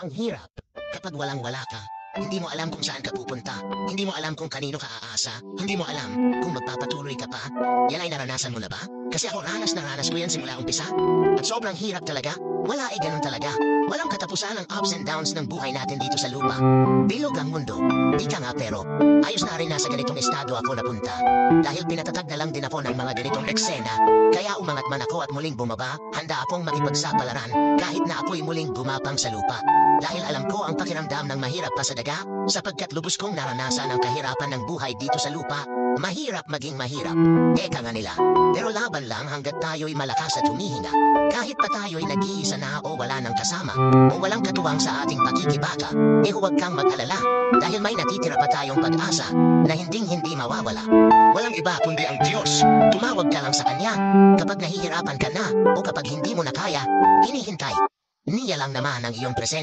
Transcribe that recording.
Ang hirap kapag walang-wala ka. Hindi mo alam kung saan ka pupunta. Hindi mo alam kung kanino ka aasa. Hindi mo alam kung magpapatuloy ka pa. Yan ay naranasan mo na ba? Kasi ako ranas na ranas ko yan simula umpisa. At sobrang hirap talaga. Wala ay ganun talaga. Walang katapusan ang ups and downs ng buhay natin dito sa lupa. Bilog ang mundo. Di ka nga pero, ayos na rin nasa ganitong estado ako napunta. Dahil pinatatag na lang din ako ng mga ganitong eksena. Kaya umangat man ako at muling bumaba, handa akong makipagsapalaran kahit na ako'y muling gumapang sa lupa. Dahil alam ko ang pakiramdam ng mahirap pa sa daga, sapagkat lubos kong naranasan ang kahirapan ng buhay dito sa lupa. Mahirap maging mahirap. Eka nga nila. Pero laban lang hanggat tayo'y malakas at humihinga. Kahit pa tayo'y nag-iisa na o wala ng kasama, o walang katuwang sa ating pakikibaka, huwag kang mag-alala. Dahil may natitira pa tayong pag-asa na hinding-hindi mawawala. Walang iba kundi ang Diyos. Tumawag ka lang sa Kanya. Kapag nahihirapan ka na o kapag hindi mo na kaya, hinihintay. Niya lang naman ang iyong presensya.